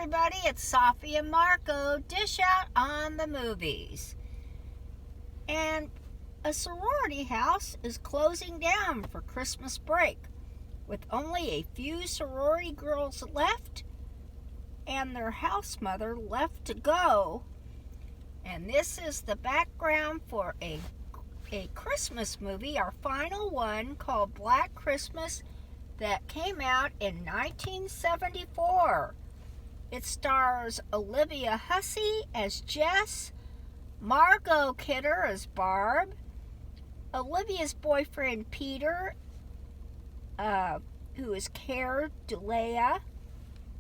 everybody, it's Safi and Margo, dish out on the movies. And a sorority house is closing down for Christmas break, with only a few sorority girls left and their house mother left to go. And this is the background for a Christmas movie, our final one, called Black Christmas, that came out in 1974. It stars Olivia Hussey as Jess, Margo Kidder as Barb, Olivia's boyfriend Peter, who is Care Dulea.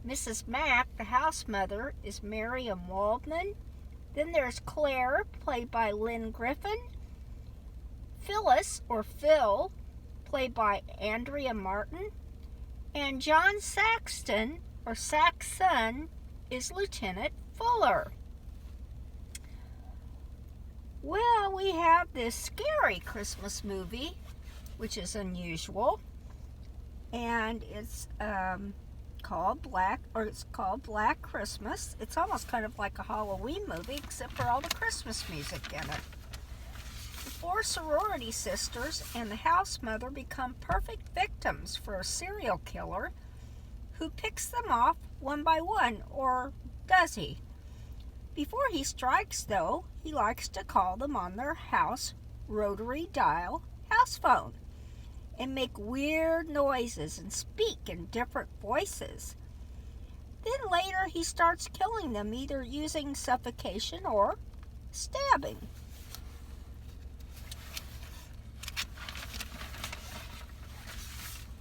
Mrs. Mack, the house mother, is Miriam Waldman. Then there's Claire, played by Lynn Griffin. Phyllis, or Phil, played by Andrea Martin. And John Saxton, or Saxon, is Lieutenant Fuller. Well, we have this scary Christmas movie, which is unusual. And it's called Black Christmas. It's almost kind of like a Halloween movie, except for all the Christmas music in it. The four sorority sisters and the house mother become perfect victims for a serial killer who picks them off one by one, or does he? Before he strikes, though, he likes to call them on their house rotary dial house phone and make weird noises and speak in different voices. Then later he starts killing them, either using suffocation or stabbing.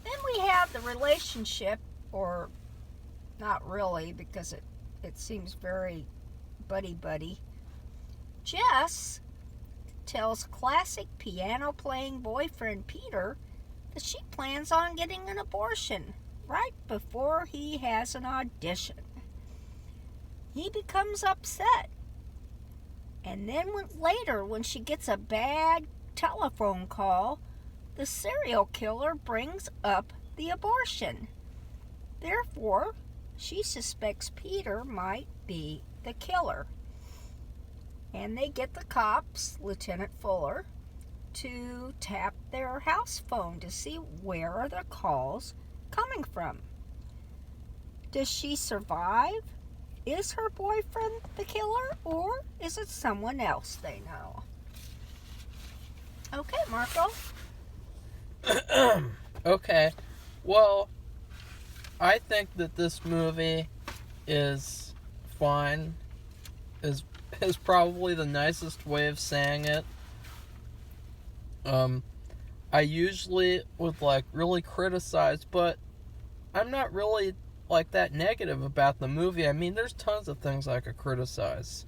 Then we have the relationship, or not really, because it seems very buddy-buddy. Jess tells classic piano-playing boyfriend Peter that she plans on getting an abortion right before he has an audition. He becomes upset. And then later, when she gets a bad telephone call, the serial killer brings up the abortion. Therefore, she suspects Peter might be the killer. And they get the cops, Lieutenant Fuller, to tap their house phone to see where are the calls coming from. Does she survive? Is her boyfriend the killer, or is it someone else they know? Okay, Marco. Okay. Well, I think that this movie is fine. Is probably the nicest way of saying it. I usually would really criticize, but I'm not really that negative about the movie. I mean, there's tons of things I could criticize.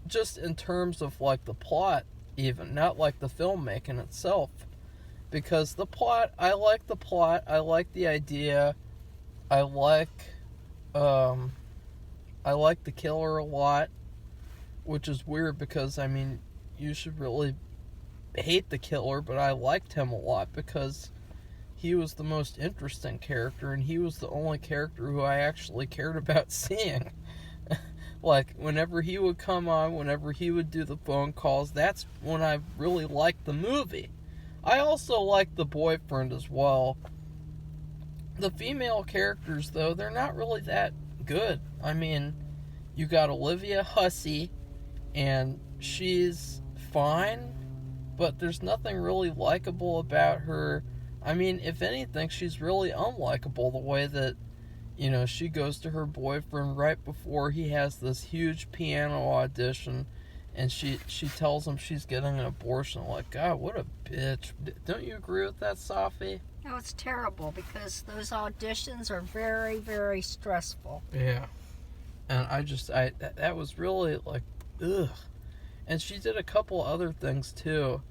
Just in terms of the plot, even, not the filmmaking itself. Because the plot, I like the idea. I like the killer a lot, which is weird because, I mean, you should really hate the killer, but I liked him a lot because he was the most interesting character, and he was the only character who I actually cared about seeing. Whenever he would come on, whenever he would do the phone calls, that's when I really liked the movie. I also liked the boyfriend as well. The female characters, though, they're not really that good. I mean, you got Olivia Hussey, and she's fine, but there's nothing really likable about her. I mean, if anything, she's really unlikable, the way that, she goes to her boyfriend right before he has this huge piano audition, and she tells him she's getting an abortion. God, what a bitch. Don't you agree with that, Safi? No, it's terrible, because those auditions are very, very stressful. Yeah. And that was really, ugh. And she did a couple other things, too.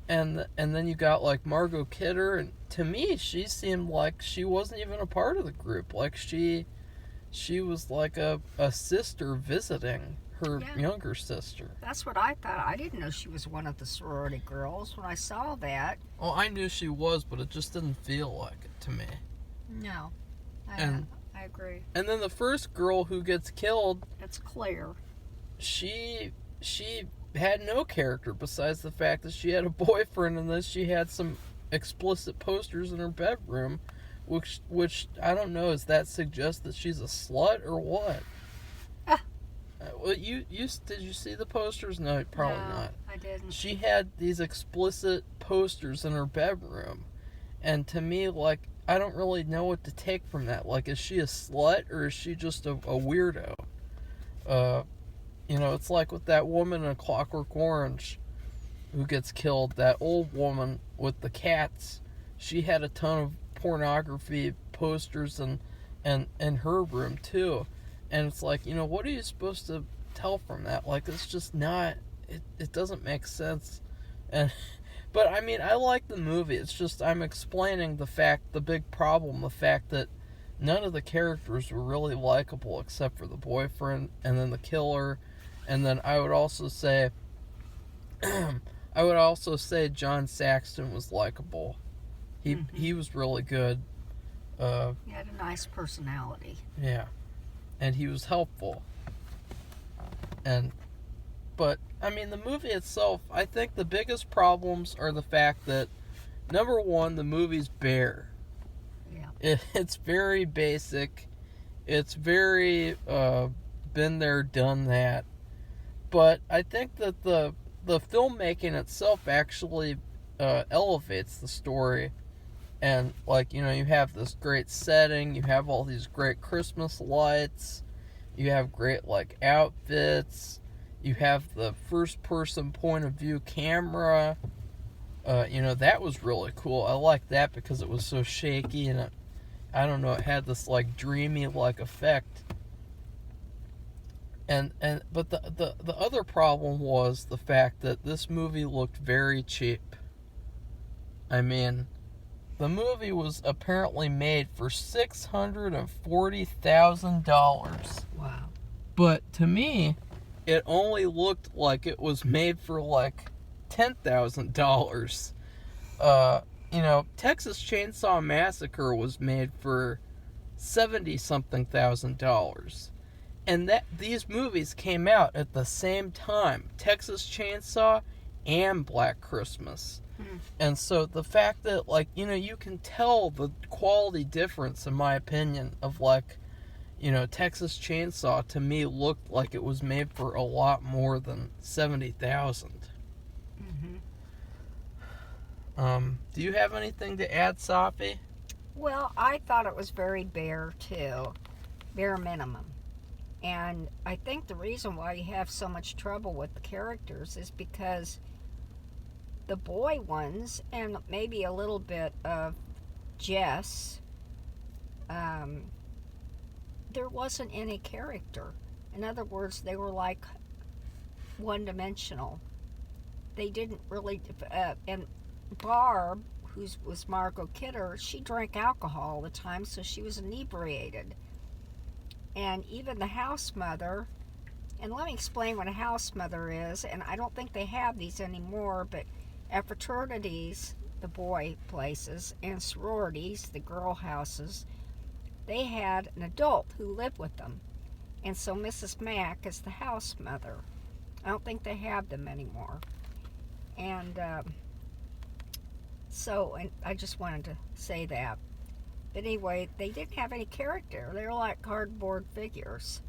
And then you got, Margo Kidder, and to me, she seemed like she wasn't even a part of the group. She was a sister visiting her younger sister. That's what I thought. I didn't know she was one of the sorority girls when I saw that. Oh, I knew she was, but it just didn't feel like it to me. No. I I agree. And then the first girl who gets killed, That's Claire. She had no character besides the fact that she had a boyfriend, and then she had some explicit posters in her bedroom, which I don't know. Does that suggest that she's a slut or what? Well, you did you see the posters? No, probably not. I didn't. She had these explicit posters in her bedroom, and to me, like, I don't really know what to take from that. Like, is she a slut or is she just a weirdo? It's like with that woman in Clockwork Orange who gets killed. That old woman with the cats. She had a ton of pornography posters in her room too. And it's like, what are you supposed to tell from that? Like, it's just not, it doesn't make sense. But I mean, I like the movie. It's just, I'm explaining the big problem, the fact that none of the characters were really likable except for the boyfriend and then the killer. And then I would also say, John Saxton was likable. He was really good. He had a nice personality. Yeah. And he was helpful. But I mean, the movie itself, I think the biggest problems are the fact that, number one, the movie's bare. Yeah. It's very basic. It's very been there, done that. But I think that the filmmaking itself actually elevates the story. And, like, you have this great setting, you have all these great Christmas lights, you have great, like, outfits, you have the first-person point of view camera. That was really cool. I liked that because it was so shaky and it had this, like, dreamy, like, effect. But the other problem was the fact that this movie looked very cheap. I mean, the movie was apparently made for $640,000. Wow. But to me, it only looked like it was made for like $10,000. Texas Chainsaw Massacre was made for $70-something thousand. And that these movies came out at the same time, Texas Chainsaw and Black Christmas. And so the fact that, like, you can tell the quality difference, in my opinion, of, like, Texas Chainsaw to me looked like it was made for a lot more than $70,000. Do you have anything to add, Safi? Well, I thought it was very bare too, bare minimum. And I think the reason why you have so much trouble with the characters is because the boy ones, and maybe a little bit of Jess, there wasn't any character. In other words, they were like one-dimensional. They didn't really, and Barb, who was Margo Kidder, she drank alcohol all the time, so she was inebriated. And even the house mother, and let me explain what a house mother is, and I don't think they have these anymore, but at fraternities, the boy places, and sororities, the girl houses, they had an adult who lived with them. And so Mrs. Mack is the house mother. I don't think they have them anymore. And and I just wanted to say that. But anyway, they didn't have any character. They were like cardboard figures.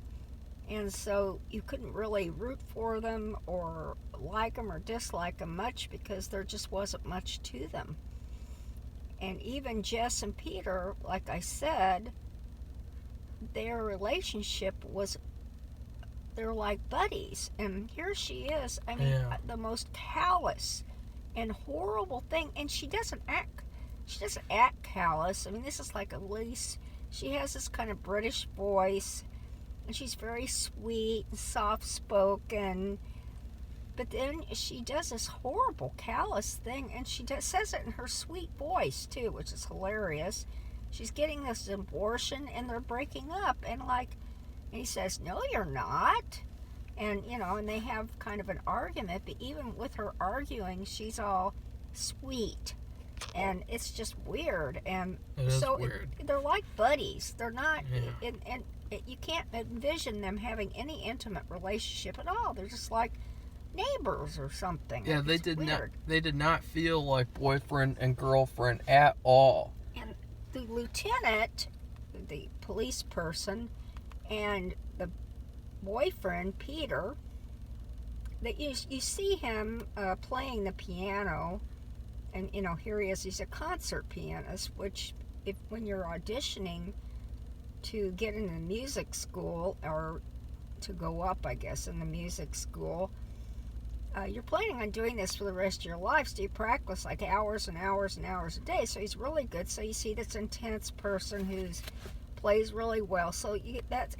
And so you couldn't really root for them or like them or dislike them much because there just wasn't much to them. And even Jess and Peter, like I said, their relationship was, they're like buddies. And here she is, the most callous and horrible thing. And she doesn't act callous. I mean, this is like Elise. She has this kind of British voice. And she's very sweet and soft-spoken. But then she does this horrible, callous thing. And she says it in her sweet voice, too, which is hilarious. She's getting this abortion, and they're breaking up. And, he says, no, you're not. And, and they have kind of an argument. But even with her arguing, she's all sweet. and it's just weird. And It is weird. They're like buddies. They're not, Yeah. and you can't envision them having any intimate relationship at all. They're just like neighbors or something. Yeah, It's weird. They did not feel like boyfriend and girlfriend at all. And the lieutenant, the police person, and the boyfriend Peter, that you see him playing the piano, and here he is. He's a concert pianist, which when you're auditioning to get into music school or to go up, I guess, in the music school, you're planning on doing this for the rest of your life, so you practice like hours and hours and hours a day. So he's really good. So you see this intense person who's plays really well. So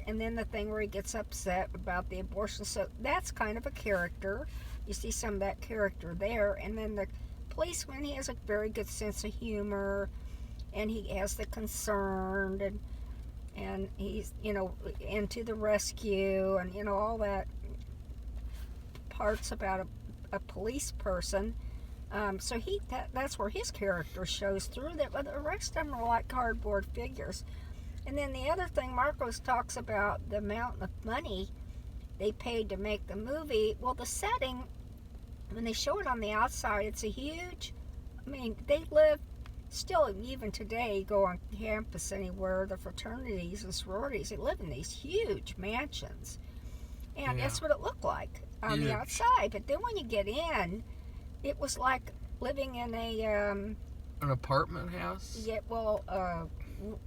and then the thing where he gets upset about the abortion. So that's kind of a character. You see some of that character there. And then the policeman, he has a very good sense of humor, and he has the concern, and he's into the rescue, and all that parts about a police person. So that's where his character shows through. That the rest of them are like cardboard figures. And then the other thing, Marcos talks about the amount of money they paid to make the movie. Well, the setting, when they show it on the outside, it's a huge, they live, still even today, you go on campus anywhere, the fraternities and sororities, they live in these huge mansions. And that's what it looked like on the outside. But then when you get in, it was like living in an apartment house? Yeah, well,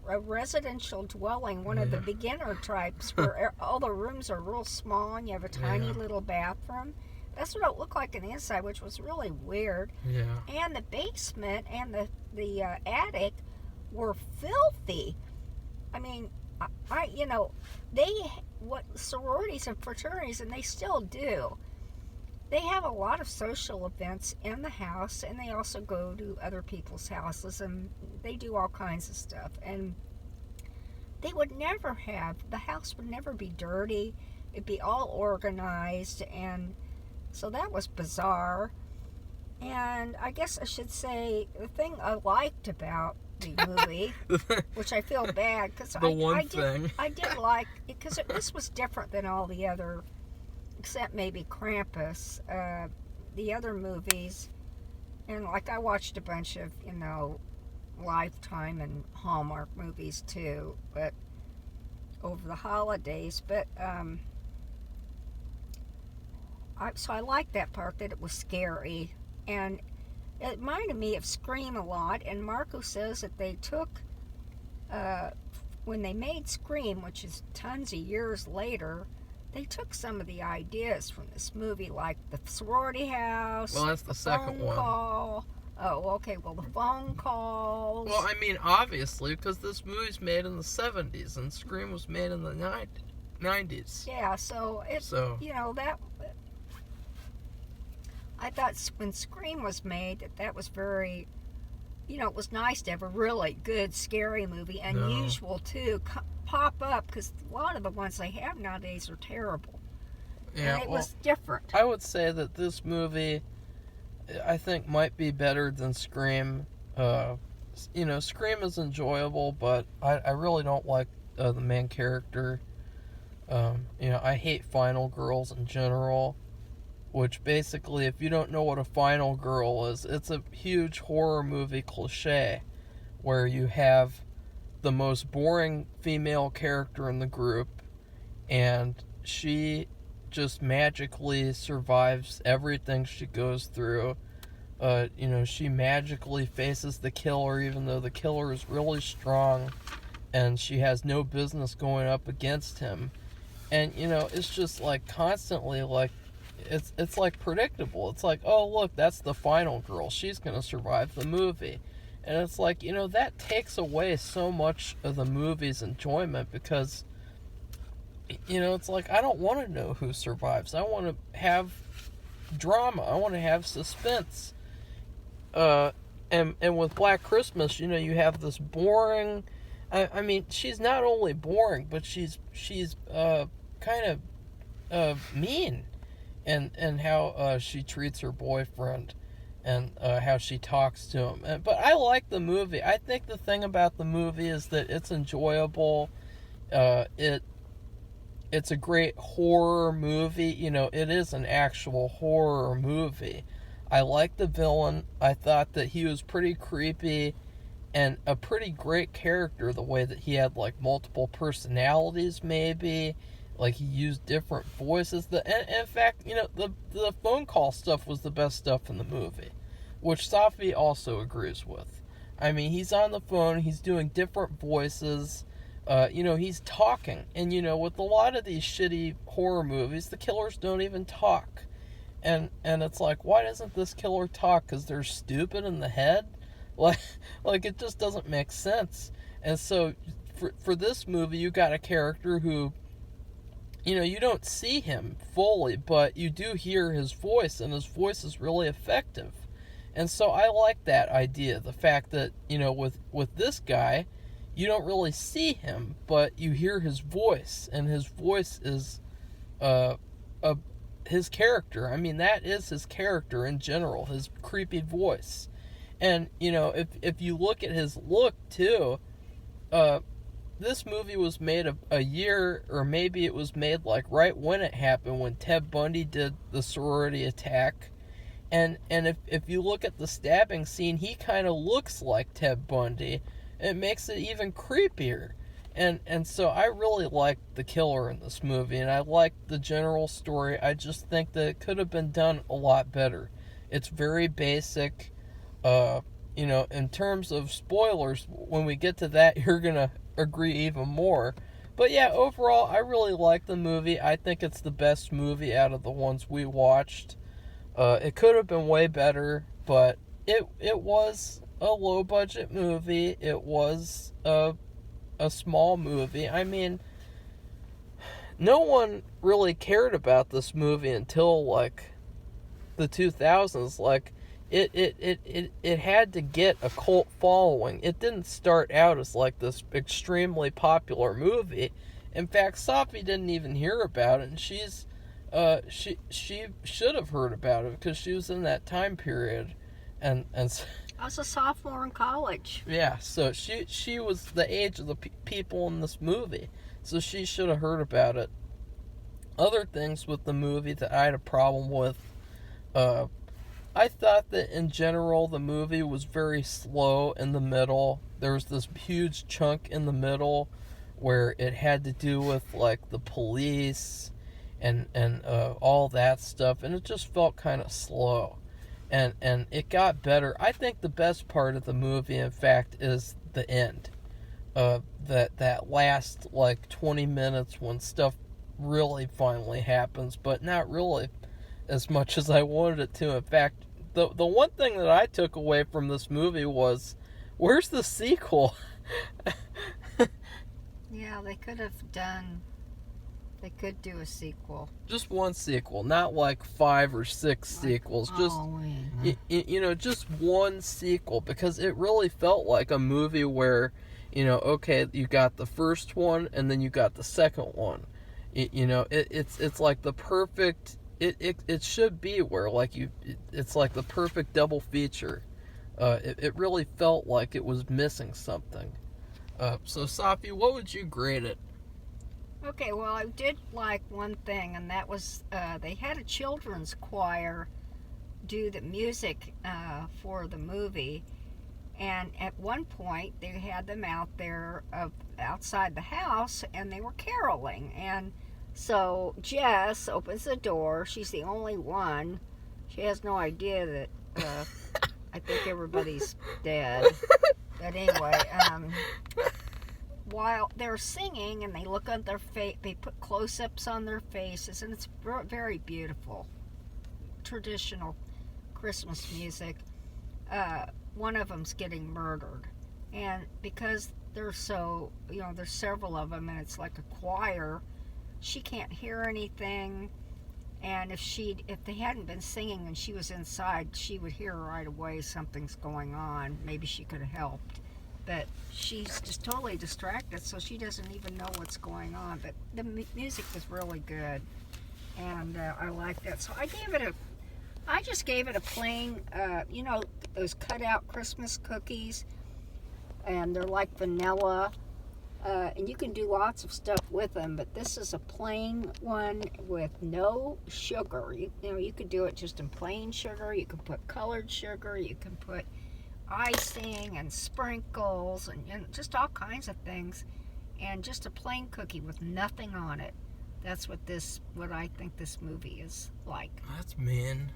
a residential dwelling, one of the beginner types, where all the rooms are real small and you have a tiny little bathroom. That's what it looked like on the inside, which was really weird. Yeah. And the basement and the attic were filthy. What sororities and fraternities, and they still do, they have a lot of social events in the house, and they also go to other people's houses, and they do all kinds of stuff. And they would never the house would never be dirty. It'd be all organized, and so that was bizarre. And I guess I should say the thing I liked about the movie, which I feel bad because I did like it, because this was different than all the other, except maybe Krampus, the other movies. And like I watched a bunch of Lifetime and Hallmark movies too, but over the holidays. But so I liked that part, that it was scary, and it reminded me of Scream a lot. And Marco says that they took, when they made Scream, which is tons of years later, they took some of the ideas from this movie, like the sorority house. Well, that's the second one. Call. Oh, okay. Well, the phone calls. Well, obviously, because this movie's made in the 70s and Scream was made in the 90s. Yeah, so that. I thought when Scream was made that was very, it was nice to have a really good scary movie, unusual too, pop up, because a lot of the ones they have nowadays are terrible. Yeah, and it was different. I would say that this movie, I think, might be better than Scream. Scream is enjoyable, but I really don't like the main character. I hate final girls in general, which basically, if you don't know what a final girl is, it's a huge horror movie cliche where you have the most boring female character in the group, and she just magically survives everything she goes through. She magically faces the killer, even though the killer is really strong, and she has no business going up against him. And it's just like constantly like it's like predictable. It's like, oh look, that's the final girl, she's gonna survive the movie. And it's like, that takes away so much of the movie's enjoyment, because it's like, I don't want to know who survives. I want to have drama. I want to have suspense. And with Black Christmas, you have this boring. She's not only boring, but she's kind of mean, and how she treats her boyfriend, and how she talks to him. But I like the movie. I think the thing about the movie is that it's enjoyable. It's a great horror movie. You know, it is an actual horror movie. I like the villain. I thought that he was pretty creepy and a pretty great character, the way that he had like multiple personalities, maybe. Like he used different voices. In fact, you know, the phone call stuff was the best stuff in the movie, which Safi also agrees with. I mean, he's on the phone, he's doing different voices. You know, he's talking. And, you know, with a lot of these shitty horror movies, the killers don't even talk. And it's like, why doesn't this killer talk? Because they're stupid in the head? Like it just doesn't make sense. And so, for this movie, you got a character who, you know, you don't see him fully, but you do hear his voice, and his voice is really effective. And so I like that idea, the fact that, you know, with this guy, you don't really see him, but you hear his voice, and his voice is his character. I mean, that is his character in general, his creepy voice. And, you know, if you look at his look, too, this movie was made a year, or maybe it was made, like, right when it happened, when Ted Bundy did the sorority attack. And if you look at the stabbing scene, he kind of looks like Ted Bundy. It makes it even creepier. And so I really liked the killer in this movie, and I liked the general story. I just think that it could have been done a lot better. It's very basic. You know, in terms of spoilers, when we get to that, you're going to agree even more. But yeah, overall, I really like the movie. I think it's the best movie out of the ones we watched. It could have been way better, but it was a low-budget movie. It was a small movie. I mean, no one really cared about this movie until, like, the 2000s. Like, it had to get a cult following. It didn't start out as, like, this extremely popular movie. In fact, Safi didn't even hear about it, and she should have heard about it because she was in that time period, and I was a sophomore in college. yeah, so she was the age of the people in this movie, so she should have heard about it. Other things with the movie that I had a problem with, I thought that in general the movie was very slow in the middle. There was this huge chunk in the middle where it had to do with, like, the police and all that stuff, and it just felt kind of slow. And it got better. I think the best part of the movie, in fact, is the end. That last, like, 20 minutes when stuff really finally happens, but not really as much as I wanted it to. In fact, the one thing that I took away from this movie was, where's the sequel? Yeah, they could do a sequel. Just one sequel, not like 5 or 6 sequels. Just you know, just one sequel, because it really felt like a movie where, you know, okay, you got the first one and then you got the second one. You know, it's like the perfect. It should be where, like, it's like the perfect double feature. It really felt like it was missing something. So Safi, what would you grade it? Okay, well, I did like one thing, and that was they had a children's choir do the music for the movie, and at one point they had them out there outside the house, and they were caroling. And so Jess opens the door. She's the only one. She has no idea that I think everybody's dead. But anyway, while they're singing, and they look at their face, they put close-ups on their faces, and it's very beautiful. Traditional Christmas music. One of them's getting murdered, and because there's several of them, and it's like a choir, she can't hear anything. And if they hadn't been singing and she was inside, she would hear right away something's going on. Maybe she could have helped. But she's just totally distracted, so she doesn't even know what's going on. But the music was really good, and I liked that. So I gave it I just gave it a plain, those cutout Christmas cookies, and they're like vanilla. And you can do lots of stuff with them, but this is a plain one with no sugar. You could do it just in plain sugar. You can put colored sugar. You can put icing and sprinkles and just all kinds of things. And just a plain cookie with nothing on it. That's what I think this movie is like. That's mean.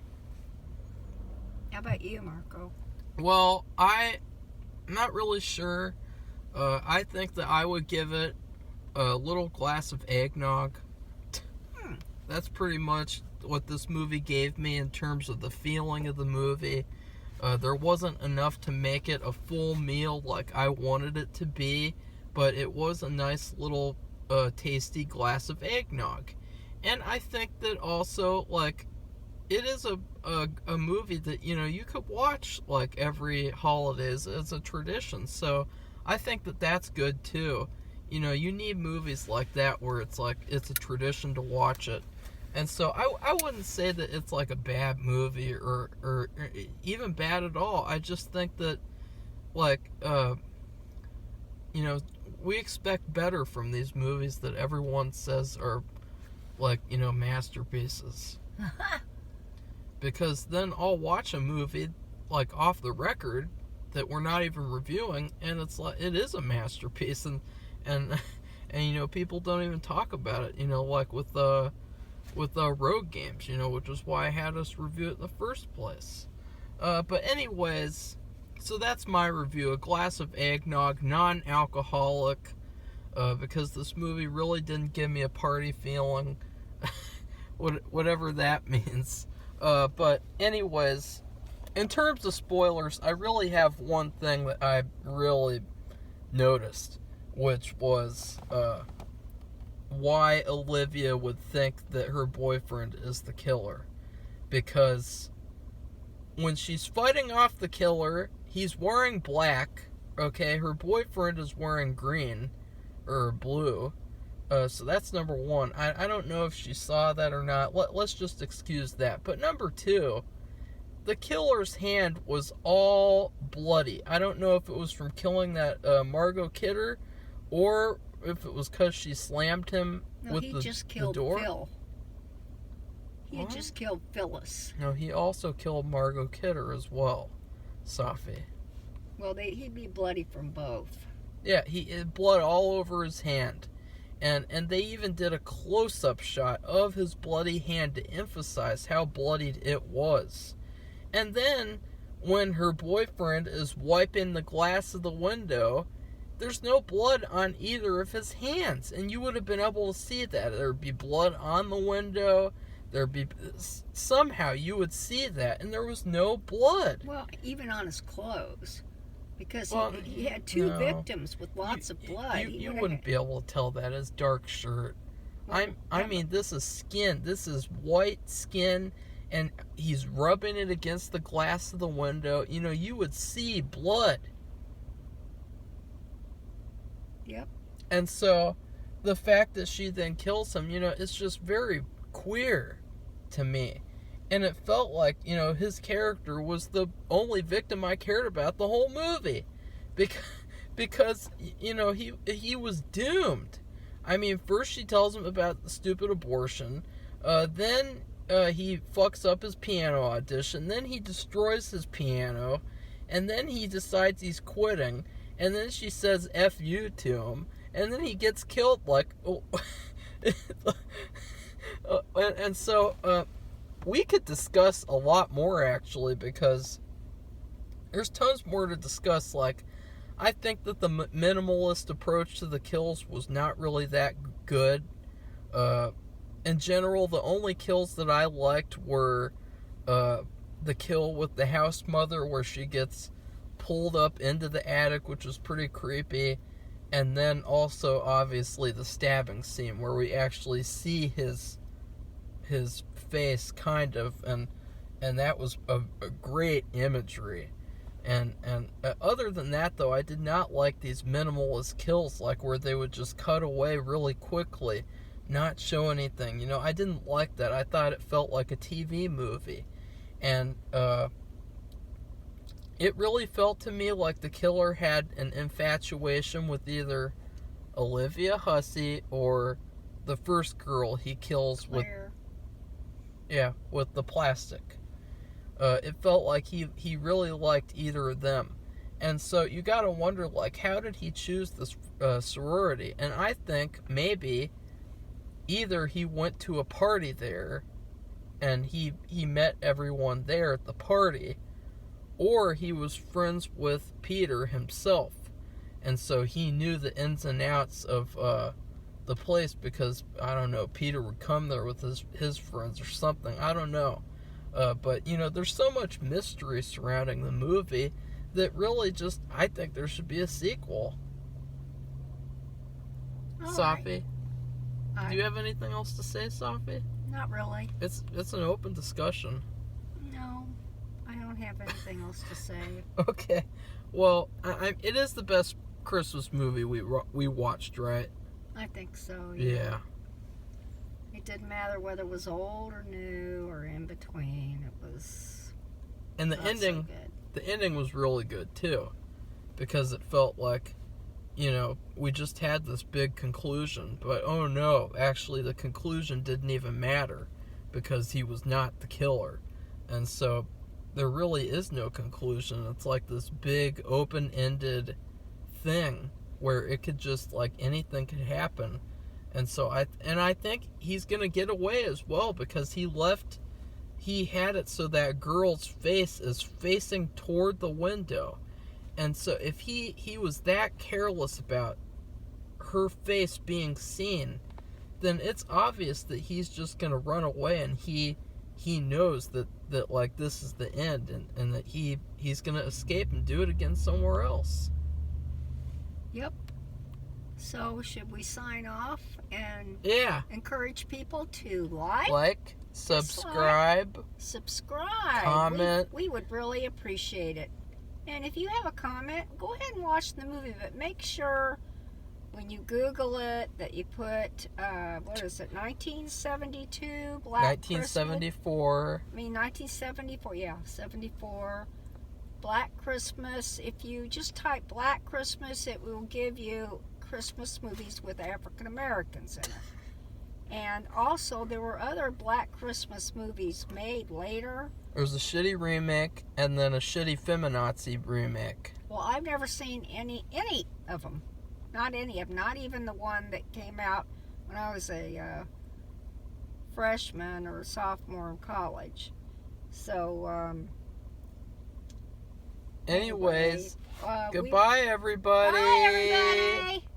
How about you, Marco? Well, I'm not really sure. I think that I would give it a little glass of eggnog. That's pretty much what this movie gave me in terms of the feeling of the movie. There wasn't enough to make it a full meal like I wanted it to be, but it was a nice little tasty glass of eggnog. And I think that also, like, it is a movie that, you could watch, like, every holidays as a tradition. So I think that that's good, too. You need movies like that where it's like, it's a tradition to watch it. And so I wouldn't say that it's like a bad movie or even bad at all. I just think that, like, we expect better from these movies that everyone says are, like, masterpieces. Because then I'll watch a movie, like, off the record that we're not even reviewing, and it's like, it is a masterpiece, and people don't even talk about it, like with Road Games, which is why I had us review it in the first place. But anyways, so that's my review. A glass of eggnog, non-alcoholic, because this movie really didn't give me a party feeling, whatever that means. But anyways, in terms of spoilers, I really have one thing that I really noticed, which was why Olivia would think that her boyfriend is the killer. Because when she's fighting off the killer, he's wearing black, okay? Her boyfriend is wearing green, or blue. So that's number one. I don't know if she saw that or not. Let's just excuse that. But number two, the killer's hand was all bloody. I don't know if it was from killing that Margo Kidder, or if it was because she slammed him with the door. No, he just killed Phil. He just killed Phyllis. No, he also killed Margo Kidder as well, Safi. Well, he'd be bloody from both. Yeah, he had blood all over his hand. And they even did a close-up shot of his bloody hand to emphasize how bloodied it was. And then, when her boyfriend is wiping the glass of the window, there's no blood on either of his hands. And you would have been able to see that. There would be blood on the window. Somehow you would see that. And there was no blood. Well, even on his clothes. Because he had two victims with lots of blood. You wouldn't be able to tell that as dark shirt. I mean, this is skin. This is white skin. And he's rubbing it against the glass of the window. You would see blood. Yep. And so, the fact that she then kills him, it's just very queer to me. And it felt like, his character was the only victim I cared about the whole movie. Because he was doomed. I mean, first she tells him about the stupid abortion. Then he fucks up his piano audition. Then he destroys his piano. And then he decides he's quitting. And then she says F you to him. And then he gets killed and so we could discuss a lot more, actually, because there's tons more to discuss. Like, I think that the minimalist approach to the kills was not really that good. In general, the only kills that I liked were the kill with the house mother, where she gets pulled up into the attic, which was pretty creepy, and then also, obviously, the stabbing scene, where we actually see his face, kind of, and that was a great imagery. And other than that, though, I did not like these minimalist kills, like where they would just cut away really quickly, not show anything. I didn't like that. I thought it felt like a TV movie. And it really felt to me like the killer had an infatuation with either Olivia Hussey or the first girl he kills Claire. with the plastic. It felt like he really liked either of them. And so you gotta wonder, like, how did he choose this sorority? And I think maybe either he went to a party there and he met everyone there at the party, or he was friends with Peter himself. And so he knew the ins and outs of the place because, I don't know, Peter would come there with his friends or something. I don't know. But, you know, there's so much mystery surrounding the movie that really just, I think there should be a sequel. All Safi, right. do you have anything else to say, Safi? Not really. It's an open discussion. No, I don't have anything else to say. Okay. Well, it is the best Christmas movie we watched, right? I think so. Yeah. It didn't matter whether it was old or new or in between. It was. And the not ending, so good. the ending was really good too, because it felt like, you know, we just had this big conclusion, but oh no, actually the conclusion didn't even matter because he was not the killer. And so there really is no conclusion. It's like this big open-ended thing where it could just, like, anything could happen. And so I think he's going to get away as well because he had it so that girl's face is facing toward the window. And so if he was that careless about her face being seen, then it's obvious that he's just going to run away, and he knows that like this is the end, and that he's going to escape and do it again somewhere else. Yep. So should we sign off and encourage people to like, subscribe, comment. We would really appreciate it. And if you have a comment, go ahead and watch the movie, but make sure when you Google it that you put, 1972 Black 1974. Christmas? 1974, yeah, 74 Black Christmas. If you just type Black Christmas, it will give you Christmas movies with African Americans in it. And also, there were other Black Christmas movies made later. There was a shitty remake and then a shitty feminazi remake. Well, I've never seen any of them. Not any of them. Not even the one that came out when I was a freshman or sophomore in college. So, anyways, goodbye, everybody. Bye, everybody.